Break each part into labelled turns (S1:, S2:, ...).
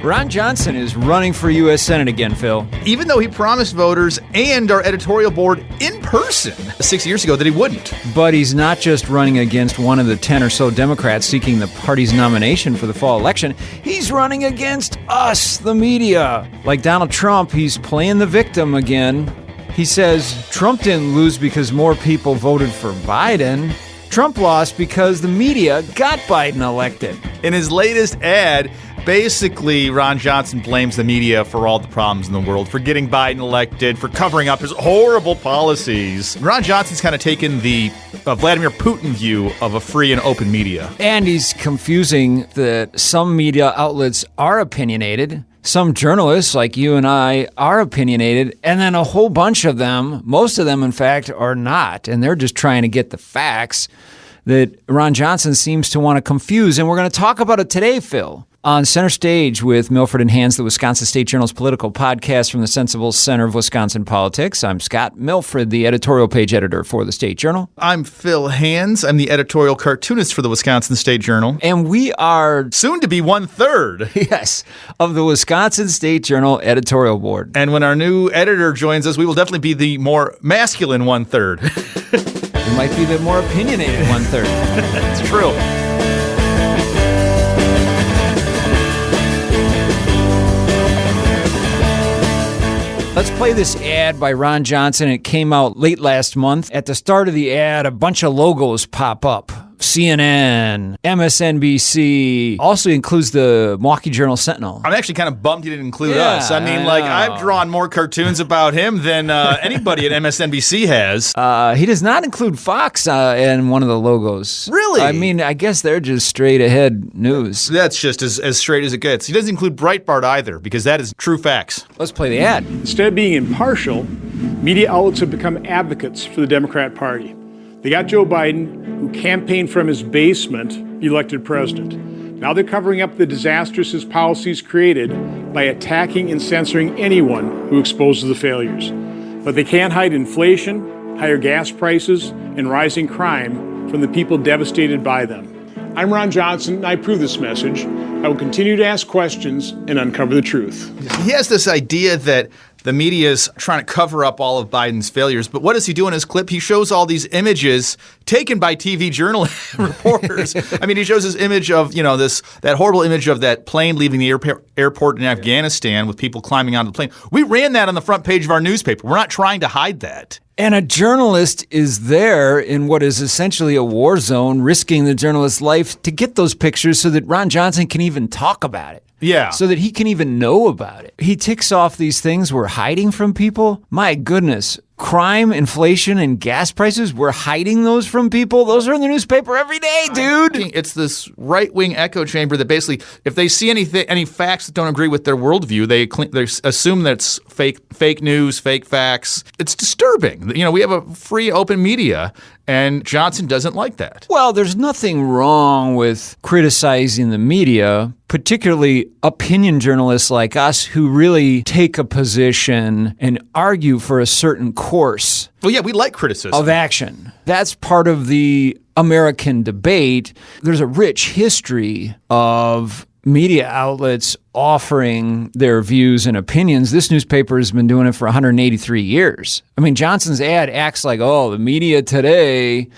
S1: Ron Johnson is running for U.S. Senate again, Phil.
S2: Even though he promised voters and our editorial board in person 6 years ago that he wouldn't.
S1: But he's not just running against one of the 10 or so Democrats seeking the party's nomination for the fall election. He's running against us, the media. Like Donald Trump, he's playing the victim again. He says Trump didn't lose because more people voted for Biden. Trump lost because the media got Biden elected.
S2: In his latest ad, basically, Ron Johnson blames the media for all the problems in the world, for getting Biden elected, for covering up his horrible policies. Ron Johnson's kind of taken the Vladimir Putin view of a free and open media.
S1: And he's confusing that some media outlets are opinionated, some journalists like you and I are opinionated, and then a whole bunch of them, most of them in fact, are not. And they're just trying to get the facts that Ron Johnson seems to want to confuse. And we're going to talk about it today, Phil, on Center Stage with Milfred and Hands, the Wisconsin State Journal's political podcast from the Sensible Center of Wisconsin Politics. I'm Scott Milfred, the editorial page editor for the State Journal.
S2: I'm Phil Hands. I'm the editorial cartoonist for the Wisconsin State Journal.
S1: And we are
S2: soon to be 1/3,
S1: yes, of the Wisconsin State Journal editorial board.
S2: And when our new editor joins us, we will definitely be the more masculine 1/3.
S1: We might be the more opinionated 1/3.
S2: That's true.
S1: Let's play this ad by Ron Johnson. It came out late last month. At the start of the ad, a bunch of logos pop up. CNN, MSNBC, also includes the Milwaukee Journal-Sentinel.
S2: I'm actually kind of bummed he didn't include us. I mean, I've drawn more cartoons about him than anybody at MSNBC has.
S1: He does not include Fox in one of the logos.
S2: Really?
S1: I mean, I guess they're just straight-ahead news.
S2: That's just as straight as it gets. He doesn't include Breitbart either, because that is true facts.
S1: Let's play the ad.
S3: Instead of being impartial, media outlets have become advocates for the Democrat Party. They got Joe Biden, who campaigned from his basement, elected president. Now they're covering up the disasters his policies created by attacking and censoring anyone who exposes the failures. But they can't hide inflation, higher gas prices, and rising crime from the people devastated by them. I'm Ron Johnson, and I approve this message. I will continue to ask questions and uncover the truth.
S2: He has this idea that the media is trying to cover up all of Biden's failures. But what does he do in his clip? He shows all these images taken by TV journalists, reporters. I mean, he shows this image of, that horrible image of that plane leaving the airport in Afghanistan with people climbing onto the plane. We ran that on the front page of our newspaper. We're not trying to hide that.
S1: And a journalist is there in what is essentially a war zone, risking the journalist's life to get those pictures so that Ron Johnson can even talk about it.
S2: Yeah.
S1: So that he can even know about it. He ticks off these things we're hiding from people. My goodness. Crime, inflation, and gas prices, we're hiding those from people. Those are in the newspaper every day, dude.
S2: It's this right-wing echo chamber that basically, if they see any facts that don't agree with their worldview, they assume that it's fake news, fake facts. It's disturbing. We have a free, open media, and Johnson doesn't like that.
S1: Well, there's nothing wrong with criticizing the media, particularly opinion journalists like us who really take a position and argue for a certain course.
S2: Well, yeah, we like criticism.
S1: Of action. That's part of the American debate. There's a rich history of media outlets offering their views and opinions. This newspaper has been doing it for 183 years. I mean, Johnson's ad acts like, the media today,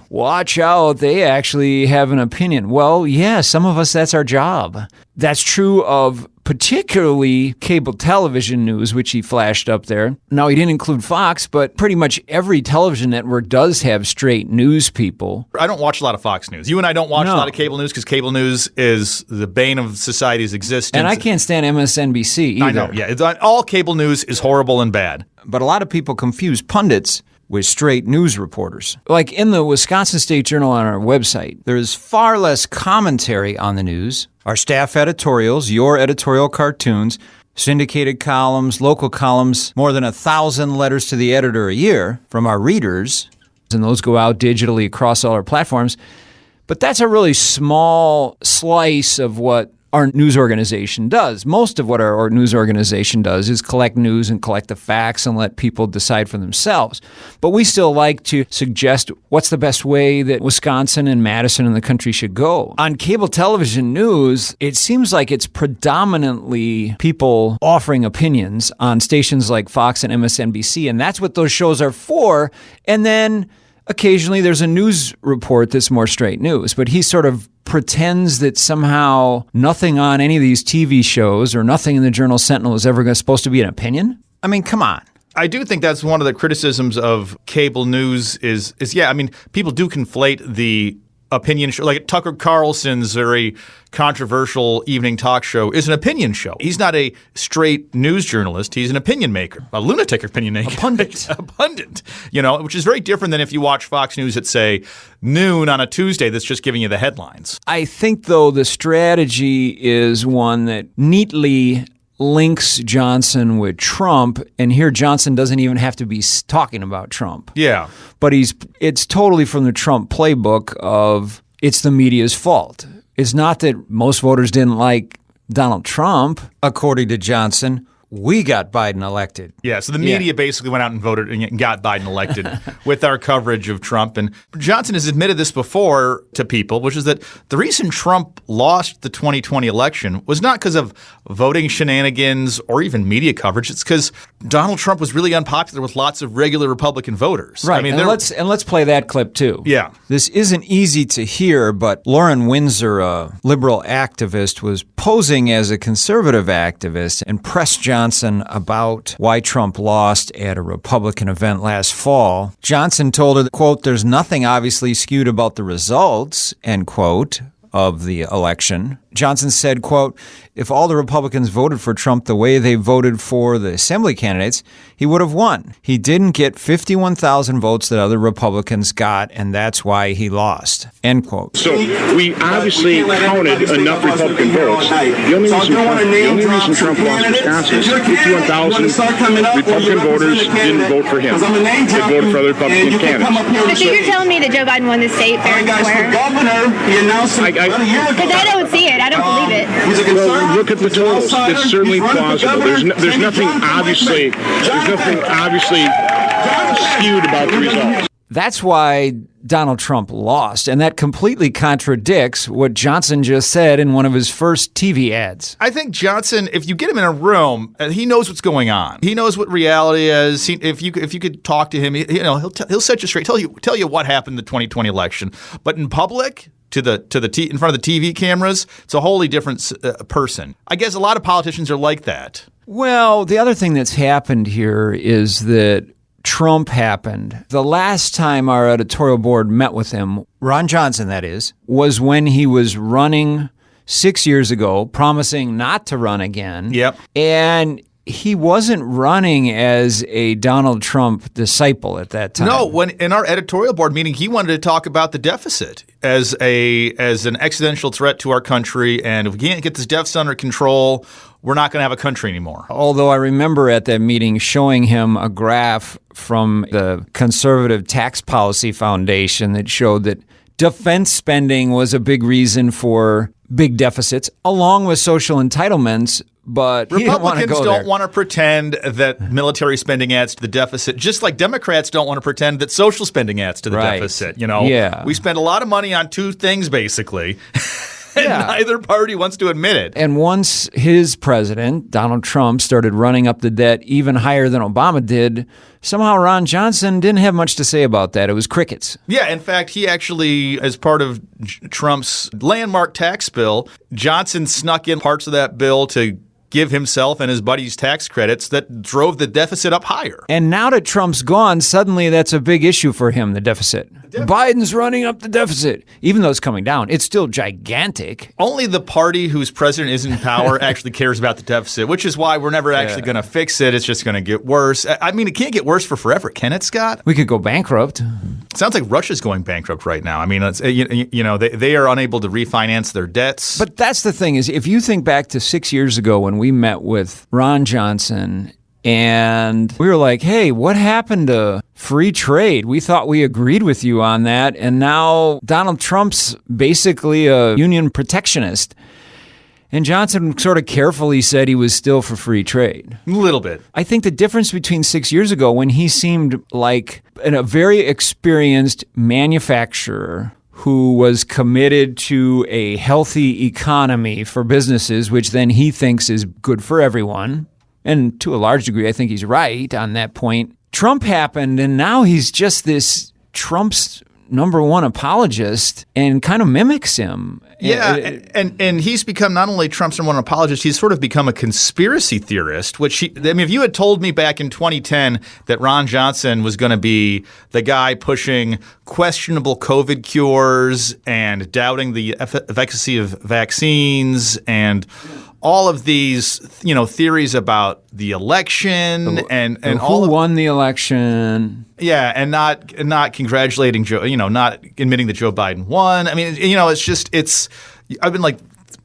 S1: watch out, they actually have an opinion. Well, yeah, some of us, that's our job. That's true of particularly cable television news, which he flashed up there. Now, he didn't include Fox, but pretty much every television network does have straight news people.
S2: I don't watch a lot of Fox News. You and I don't watch a lot of cable news because cable news is the bane of society's existence.
S1: And I can't stand MSNBC either.
S2: I know, yeah. All cable news is horrible and bad.
S1: But a lot of people confuse pundits with straight news reporters. Like in the Wisconsin State Journal on our website, there's far less commentary on the news. Our staff editorials, your editorial cartoons, syndicated columns, local columns, more than 1,000 letters to the editor a year from our readers, and those go out digitally across all our platforms. But that's a really small slice of what our news organization does. Most of what our news organization does is collect news and collect the facts and let people decide for themselves. But we still like to suggest what's the best way that Wisconsin and Madison and the country should go. On cable television news, it seems like it's predominantly people offering opinions on stations like Fox and MSNBC, and that's what those shows are for. And then occasionally there's a news report that's more straight news, but he sort of pretends that somehow nothing on any of these TV shows or nothing in the Journal Sentinel is ever supposed to be an opinion. I mean, come on.
S2: I do think that's one of the criticisms of cable news is people do conflate the opinion show. Like Tucker Carlson's very controversial evening talk show is an opinion show. He's not a straight news journalist. He's an opinion maker, a lunatic opinion maker.
S1: A pundit.
S2: A pundit, which is very different than if you watch Fox News at, say, noon on a Tuesday that's just giving you the headlines.
S1: I think, though, the strategy is one that neatly links Johnson with Trump, and here Johnson doesn't even have to be talking about Trump.
S2: Yeah.
S1: But it's totally from the Trump playbook of it's the media's fault. It's not that most voters didn't like Donald Trump. According to Johnson, we got Biden elected.
S2: Yeah, so the media basically went out and voted and got Biden elected with our coverage of Trump. And Johnson has admitted this before to people, which is that the reason Trump lost the 2020 election was not because of voting shenanigans or even media coverage. It's because Donald Trump was really unpopular with lots of regular Republican voters.
S1: Right, let's play that clip too.
S2: Yeah.
S1: This isn't easy to hear, but Lauren Windsor, a liberal activist, was posing as a conservative activist and pressed Johnson about why Trump lost at a Republican event last fall. Johnson told her, quote, "There's nothing obviously skewed about the results," end quote, of the election. Johnson said, quote, "If all the Republicans voted for Trump the way they voted for the assembly candidates, he would have won. He didn't get 51,000 votes that other Republicans got, and that's why he lost," end quote.
S3: So we obviously counted enough Republican votes. The only reason Trump lost Wisconsin is 51,000 Republican voters didn't vote for him. They voted for other Republican candidates.
S4: So you're telling me that Joe Biden won the state fair and square? Because I don't see it. I don't believe it.
S3: Well, look at the totals. It's certainly plausible. There's nothing obviously skewed about the results.
S1: That's why Donald Trump lost, and that completely contradicts what Johnson just said in one of his first TV ads.
S2: I think Johnson, if you get him in a room, he knows what's going on. He knows what reality is. If you could talk to him, he'll set you straight, tell you what happened in the 2020 election. But in public, in front of the TV cameras, it's a wholly different person. I guess a lot of politicians are like that.
S1: Well, the other thing that's happened here is that Trump happened. The last time our editorial board met with him, Ron Johnson, that is, was when he was running 6 years ago, promising not to run again.
S2: Yep.
S1: And he wasn't running as a Donald Trump disciple at that time.
S2: No, when in our editorial board meeting, he wanted to talk about the deficit as an existential threat to our country, and if we can't get this deficit under control, we're not going to have a country anymore.
S1: Although I remember at that meeting showing him a graph from the Conservative Tax Policy Foundation that showed that defense spending was a big reason for big deficits, along with social entitlements. But
S2: Republicans don't want to pretend that military spending adds to the deficit, just like Democrats don't want to pretend that social spending adds to the deficit. We spend a lot of money on two things, basically. And neither party wants to admit it.
S1: And once his president, Donald Trump, started running up the debt even higher than Obama did, somehow Ron Johnson didn't have much to say about that. It was crickets.
S2: Yeah, in fact, he actually, as part of Trump's landmark tax bill, Johnson snuck in parts of that bill to give himself and his buddies tax credits that drove the deficit up higher.
S1: And now that Trump's gone, suddenly that's a big issue for him, the deficit. Biden's running up the deficit. Even though it's coming down, it's still gigantic.
S2: Only the party whose president is in power actually cares about the deficit, which is why we're never actually going to fix it. It's just going to get worse. I mean, it can't get worse for forever, can it, Scott?
S1: We could go bankrupt.
S2: It sounds like Russia's going bankrupt right now. I mean, they are unable to refinance their debts.
S1: But that's the thing is, if you think back to 6 years ago when we met with Ron Johnson and we were like, hey, what happened to free trade? We thought we agreed with you on that. And now Donald Trump's basically a union protectionist. And Johnson sort of carefully said he was still for free trade.
S2: A little bit.
S1: I think the difference between 6 years ago, when he seemed like a very experienced manufacturer who was committed to a healthy economy for businesses, which then he thinks is good for everyone, and to a large degree, I think he's right on that point. Trump happened, and now he's just this Trump's number one apologist and kind of mimics him.
S2: Yeah, and he's become not only Trump's number one apologist, he's sort of become a conspiracy theorist, if you had told me back in 2010 that Ron Johnson was going to be the guy pushing questionable COVID cures and doubting the efficacy of vaccines and all of these, theories about the election and
S1: who won the election.
S2: Yeah, and not congratulating Joe, not admitting that Joe Biden won. I mean, I've been like,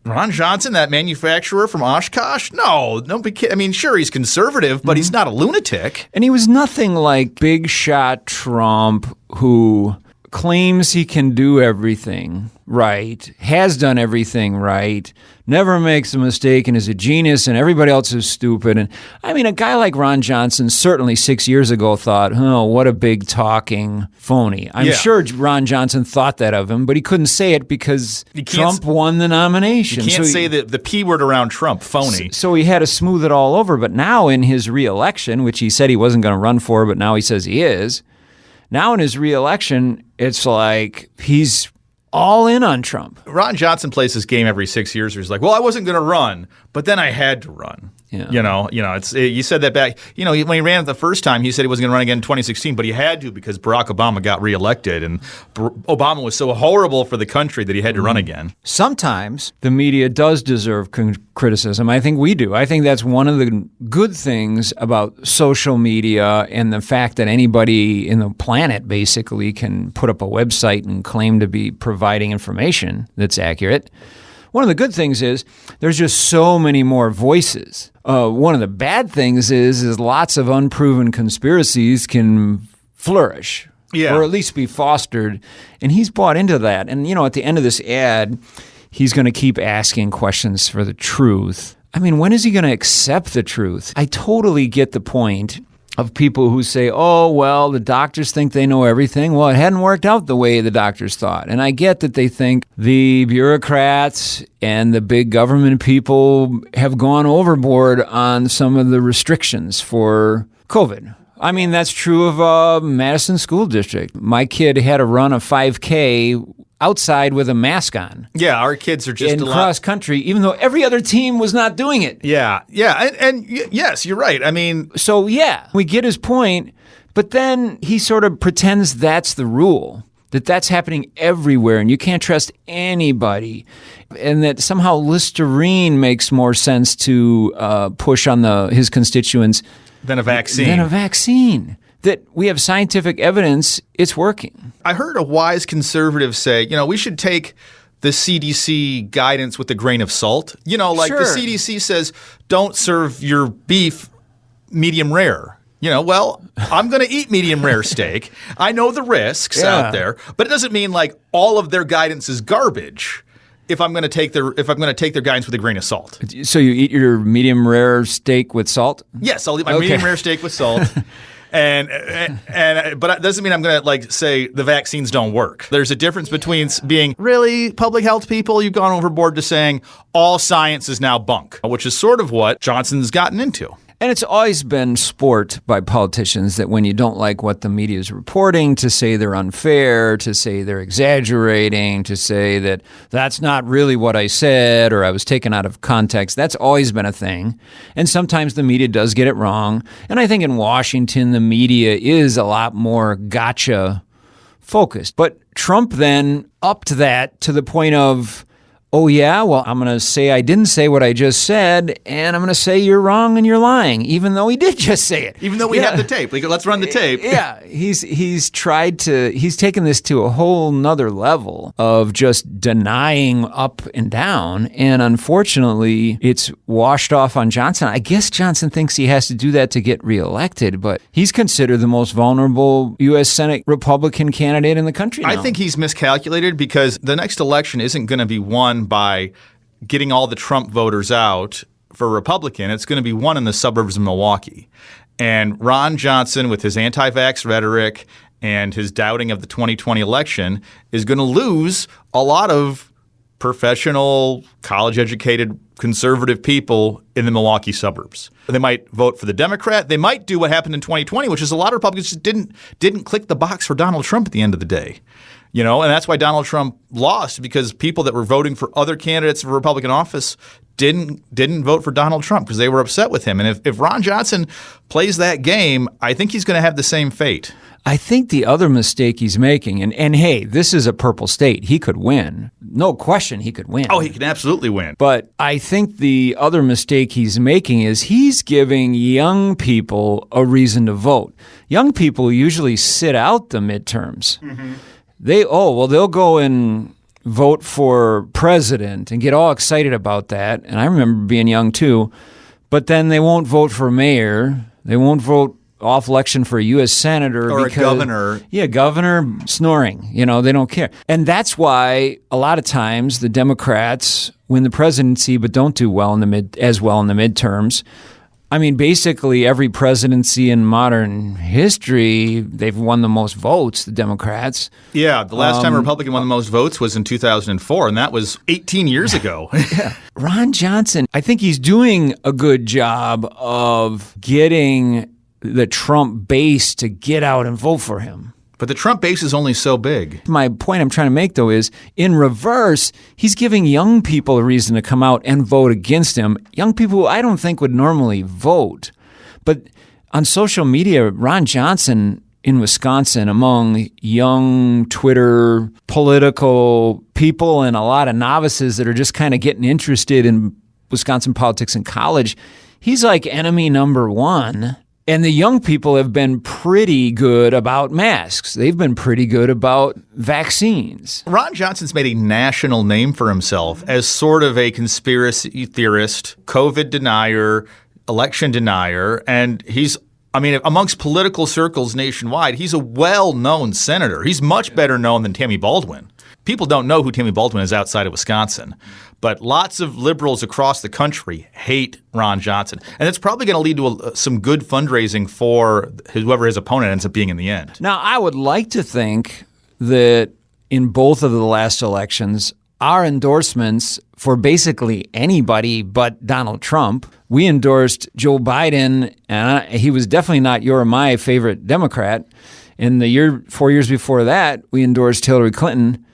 S2: Ron Johnson, that manufacturer from Oshkosh? No, don't be kidding. I mean, sure, he's conservative, but he's not a lunatic.
S1: And he was nothing like big shot Trump, who claims he can do everything right, has done everything right, never makes a mistake, and is a genius, and everybody else is stupid. And I mean, a guy like Ron Johnson certainly 6 years ago thought, oh, what a big talking phony. I'm sure Ron Johnson thought that of him, but he couldn't say it because Trump won the nomination.
S2: You can't say the P word around Trump, phony.
S1: So he had to smooth it all over. But now in his reelection, which he said he wasn't going to run for, but now he says he is, now in his reelection, it's like he's all in on Trump.
S2: Ron Johnson plays this game every 6 years where he's like, well, I wasn't going to run, but then I had to run.
S1: Yeah.
S2: You said that back. When he ran it the first time, he said he wasn't going to run again in 2016, but he had to because Barack Obama got reelected, and Obama was so horrible for the country that he had to run again.
S1: Sometimes the media does deserve criticism. I think we do. I think that's one of the good things about social media and the fact that anybody in the planet basically can put up a website and claim to be providing information that's accurate. One of the good things is there's just so many more voices. One of the bad things is lots of unproven conspiracies can flourish, or at least be fostered. And he's bought into that. And, at the end of this ad, he's going to keep asking questions for the truth. I mean, when is he going to accept the truth? I totally get the point of people who say, oh, well, the doctors think they know everything. Well, it hadn't worked out the way the doctors thought. And I get that they think the bureaucrats and the big government people have gone overboard on some of the restrictions for COVID. I mean, that's true of Madison School District. My kid had to run a 5K outside with a mask on.
S2: Yeah, our kids are just
S1: in cross country, even though every other team was not doing it.
S2: Yeah, and yes, you're right. I mean,
S1: so yeah, we get his point, but then he sort of pretends that's the rule, that's happening everywhere, and you can't trust anybody, and that somehow Listerine makes more sense to push on his constituents
S2: than a vaccine.
S1: That we have scientific evidence it's working.
S2: I heard a wise conservative say, we should take the CDC guidance with a grain of salt. The CDC says, don't serve your beef medium rare. Well, I'm going to eat medium rare steak. I know the risks out there, but it doesn't mean like all of their guidance is garbage. If I'm going to take their guidance with a grain of salt.
S1: So you eat your medium rare steak with salt?
S2: Yes, I'll eat my medium rare steak with salt. But it doesn't mean I'm going to say the vaccines don't work. There's a difference between being really public health people. You've gone overboard to saying all science is now bunk, which is sort of what Johnson's gotten into.
S1: And it's always been sport by politicians that when you don't like what the media is reporting, to say they're unfair, to say they're exaggerating, to say that that's not really what I said or I was taken out of context. That's always been a thing. And sometimes the media does get it wrong. And I think in Washington, the media is a lot more gotcha focused. But Trump then upped that to the point of, oh, yeah, well, I'm going to say I didn't say what I just said, and I'm going to say you're wrong and you're lying, even though he did just say it.
S2: Even though we have the tape. Let's run the tape.
S1: Yeah, he's taken this to a whole nother level of just denying up and down, and unfortunately, it's washed off on Johnson. I guess Johnson thinks he has to do that to get reelected, but he's considered the most vulnerable U.S. Senate Republican candidate in the country now.
S2: I think he's miscalculated because the next election isn't going to be won by getting all the Trump voters out for a Republican, it's going to be won in the suburbs of Milwaukee. And Ron Johnson, with his anti-vax rhetoric and his doubting of the 2020 election, is going to lose a lot of professional, college-educated, conservative people in the Milwaukee suburbs. They might vote for the Democrat. They might do what happened in 2020, which is a lot of Republicans just didn't click the box for Donald Trump at the end of the day. You know, and that's why Donald Trump lost, because people that were voting for other candidates for Republican office didn't vote for Donald Trump because they were upset with him. And if Ron Johnson plays that game, I think he's going to have the same fate.
S1: I think the other mistake he's making, and hey, this is a purple state. He could win. No question he could win.
S2: Oh, he can absolutely win.
S1: But I think the other mistake he's making is he's giving young people a reason to vote. Young people usually sit out the midterms. Mm-hmm. They'll go and vote for president and get all excited about that. And I remember being young too. But then they won't vote for mayor. They won't vote off election for a U.S. senator
S2: or a governor.
S1: Yeah, governor snoring. You know, they don't care. And that's why a lot of times the Democrats win the presidency but don't do well in the midterms. I mean, basically every presidency in modern history, they've won the most votes, the Democrats.
S2: Yeah, the last time a Republican won the most votes was in 2004, and that was 18 years ago.
S1: Yeah. Ron Johnson, I think he's doing a good job of getting the Trump base to get out and vote for him.
S2: But the Trump base is only so big.
S1: My point I'm trying to make, though, is in reverse, he's giving young people a reason to come out and vote against him. Young people who I don't think would normally vote. But on social media, Ron Johnson in Wisconsin, among young Twitter political people and a lot of novices that are just kind of getting interested in Wisconsin politics in college, he's like enemy number one. And the young people have been pretty good about masks. They've been pretty good about vaccines.
S2: Ron Johnson's made a national name for himself as sort of a conspiracy theorist, COVID denier, election denier, and amongst political circles nationwide, he's a well-known senator. He's much better known than Tammy Baldwin. People don't know who Tammy Baldwin is outside of Wisconsin. But lots of liberals across the country hate Ron Johnson. And it's probably going to lead to some good fundraising for whoever his opponent ends up being in the end.
S1: Now, I would like to think that in both of the last elections, our endorsements for basically anybody but Donald Trump, we endorsed Joe Biden, and he was definitely not your or my favorite Democrat. In the 4 years before that, we endorsed Hillary Clinton.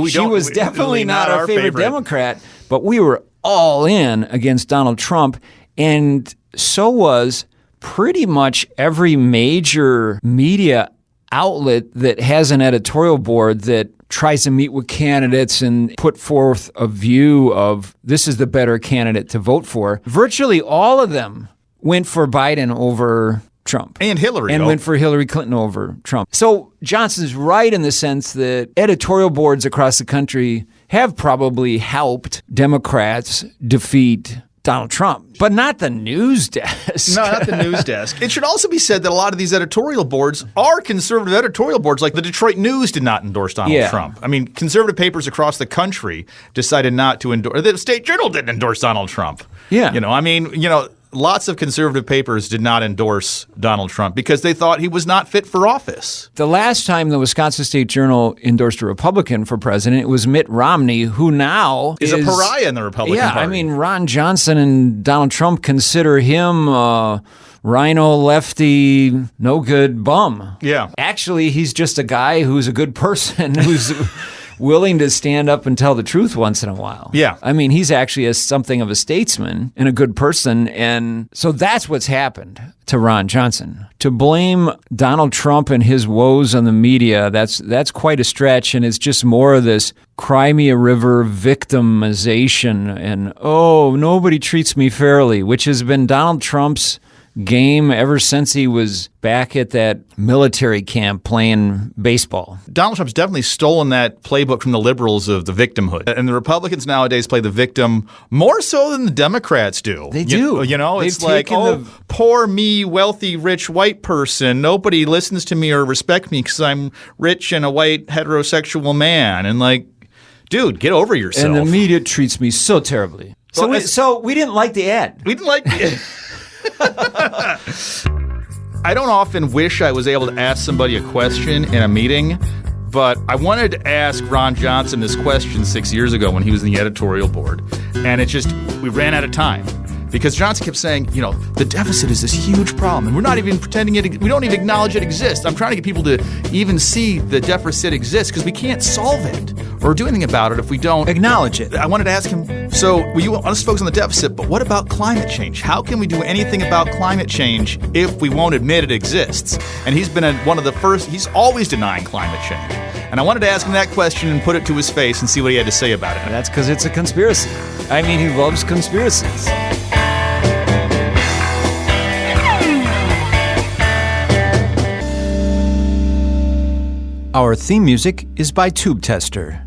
S1: She was definitely not our favorite Democrat, but we were all in against Donald Trump, and so was pretty much every major media outlet that has an editorial board that tries to meet with candidates and put forth a view of this is the better candidate to vote for. Virtually all of them went for Biden over Trump.
S2: And Hillary.
S1: And went for Hillary Clinton over Trump. So Johnson's right in the sense that editorial boards across the country have probably helped Democrats defeat Donald Trump, but not the news desk.
S2: No, not the news desk. It should also be said that a lot of these editorial boards are conservative editorial boards, like the Detroit News did not endorse Donald Trump. I mean, conservative papers across the country decided not to endorse. The State Journal didn't endorse Donald Trump.
S1: Yeah.
S2: Lots of conservative papers did not endorse Donald Trump because they thought he was not fit for office.
S1: The last time the Wisconsin State Journal endorsed a Republican for president, it was Mitt Romney, who now
S2: is a pariah in the Republican Party.
S1: Yeah, I mean, Ron Johnson and Donald Trump consider him rhino lefty, no good bum.
S2: Yeah.
S1: Actually, he's just a guy who's a good person who's willing to stand up and tell the truth once in a while.
S2: Yeah.
S1: I mean, he's actually something of a statesman and a good person. And so that's what's happened to Ron Johnson. To blame Donald Trump and his woes on the media, that's quite a stretch. And it's just more of this Crimea River victimization and, oh, nobody treats me fairly, which has been Donald Trump's game ever since he was back at that military camp playing baseball.
S2: Donald Trump's definitely stolen that playbook from the liberals of the victimhood. And the Republicans nowadays play the victim more so than the Democrats do.
S1: They do.
S2: It's like, poor me, wealthy, rich, white person. Nobody listens to me or respects me because I'm rich and a white heterosexual man. And dude, get over yourself.
S1: And the media treats me so terribly. So we didn't like the ad.
S2: We didn't like it. I don't often wish I was able to ask somebody a question in a meeting, but I wanted to ask Ron Johnson this question 6 years ago when he was in the editorial board. And we ran out of time. Because Johnson kept saying, the deficit is this huge problem, and we're not even pretending we don't even acknowledge it exists. I'm trying to get people to even see the deficit exists because we can't solve it or do anything about it if we don't
S1: acknowledge it.
S2: I wanted to ask him, so you want us to focus on the deficit, but what about climate change? How can we do anything about climate change if we won't admit it exists? And he's been one of the first, he's always denying climate change. And I wanted to ask him that question and put it to his face and see what he had to say about it.
S1: That's because it's a conspiracy. I mean, he loves conspiracies. Our theme music is by Tube Tester.